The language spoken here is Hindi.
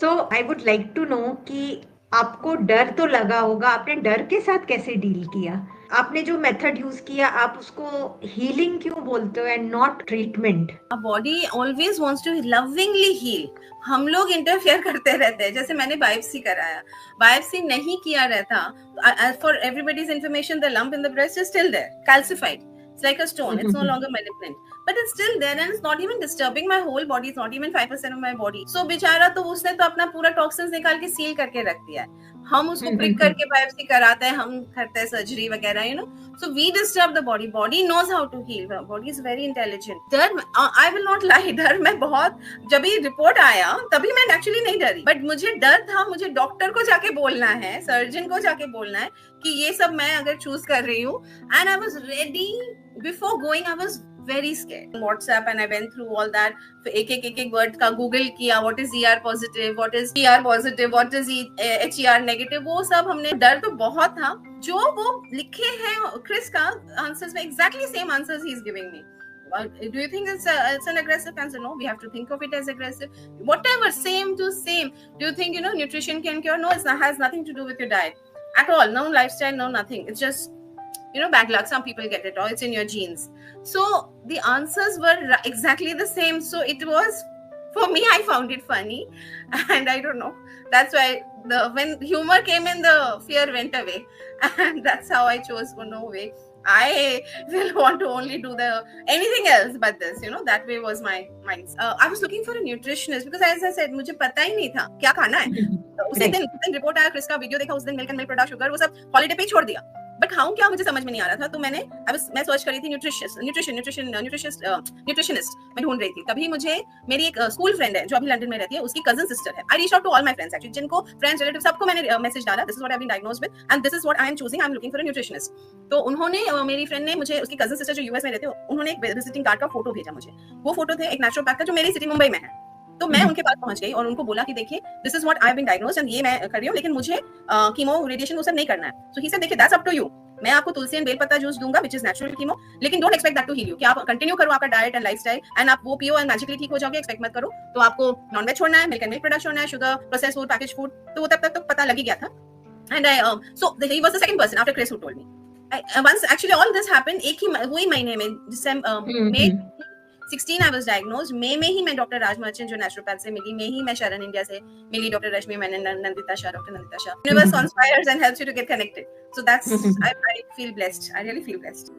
So I would like to know कि आपको डर तो लगा होगा, आपने डर के साथ कैसे डील किया? आपने जो मेथड यूज किया, आप उसको हीलिंग क्यों बोलते हो and not treatment? Body always wants to lovingly heal. हम लोग इंटरफेयर करते रहते हैं। जैसे मैंने बायोप्सी कराया, बायोप्सी नहीं किया रहता, for everybody's information, the lump in the breast is still there, calcified, it's like a stone, it's no longer malignant, but it's still there and it's not even disturbing my whole body, it's not even 5% of my body. So बेचारा तो उसने तो अपना पूरा टॉक्सिन्स निकाल के सील करके रख दिया है। हम उसको प्रिक करके बायोप्सी कराते हैं, हम करते हैं सर्जरी वगैरह, you know, so we disturb the body. Body knows how to heal, body is very intelligent. डर, I will not lie, डर मैं बहुत, जब ये रिपोर्ट आया तभी मैं एक्चुअली नहीं डरी, बट मुझे डर था, मुझे डॉक्टर को जाके बोलना है, सर्जन को जाके बोलना है कि ये सब मैं अगर चूज कर रही हूँ, and I was ready before going. I was very scared. WhatsApp and I went through all that. एक वर्ड का गूगल किया, what is ER positive, what is ER positive, what is HER negative, वो सब हमने, डर तो बहुत था। जो वो लिखे हैं क्रिस का आंसर्स में, exactly same answers he is giving me. Do you think it's an aggressive cancer? No, we have to think of it as aggressive. Whatever, same to same. Do you think, you know, nutrition can cure? No, it has nothing to do with your diet at all. No lifestyle, no nothing. It's just, you know, bad luck. Some people get it, or it's in your genes. So the answers were exactly the same. So it was, for me, I found it funny, and I don't know, that's why when humor came in, the fear went away, and that's how I chose, oh no way, I will want to only do the anything else but this, you know, that way was my mind. I was looking for a nutritionist because, as I said, मुझे पता ही नहीं था क्या खाना है। उसी दिन रिपोर्ट आया, क्रिस का वीडियो देखा, उस दिन milk and milk product, sugar, वो सब हॉलीडे पे छोड़ दिया। बट खाऊं क्या, मुझे समझ में नहीं आ रहा था। तो मैं सर्च करी थी न्यूट्रिशनिस्ट मैं ढूंढ रही थी। तभी मुझे मेरी एक स्कूल फ्रेंड है जो अभी लंदन में रहती है, उसकी कजन सिस्टर है। I reach out to all my friends actually, जिनको फ्रेंड्स रिलेटिव सबको मैंने मैसेज डाला, this is what I have been diagnosed with and this is what I am choosing, I am looking for a nutritionist. तो उन्होंने, मेरी फ्रेंड ने मुझे, उसकी कजन सिस्टर जो यूएस में रहते हैं, उन्होंने एक विजिटिंग कार्ड का फोटो भेजा मुझे। वो फोटो थे एक नेचुरोपैथ का जो मेरी सिटी मुंबई में है। तो मैं उनके पास पहुंच गई और उनको बोला कि देखिए, this is what I have been diagnosed and ये मैं कर रही हूं, लेकिन मुझे कीमो रेडिएशन वो सब नहीं करना है। सो ही सेड देखिए, दैट्स अप टू यू, मैं आपको तुलसी एंड बेलपत्ता जूस दूंगा विच इज नेचुरल कीमो, लेकिन don't expect that to heal you, कि आप कंटिन्यू करो आपका डाइट एंड लाइफस्टाइल एंड आप वो पियो एंड मैजिकली ठीक हो जाओगे, एक्सपेक्ट मत करो। तो आपको नॉनवेज छोड़ना है, मिल्क एंड मिल्क प्रोडक्ट छोड़ना है, sugar, processed food, package food, तो वो तब तक तो पता लग ही गया था। And I so he was the second person after Chris who told me. once actually all this happened, एक ही वही महीने में, May 16 I was diagnosed. May में ही मैं डॉक्टर राज मर्चेंट जो नेचुरोपैथ से मिली, में ही मैं शरण इंडिया से मिली, डॉक्टर रश्मि मैंने, Nandita Shah, doctor Nandita Shah. Universe conspires and helps you to get connected. So that's I feel blessed. I really feel blessed.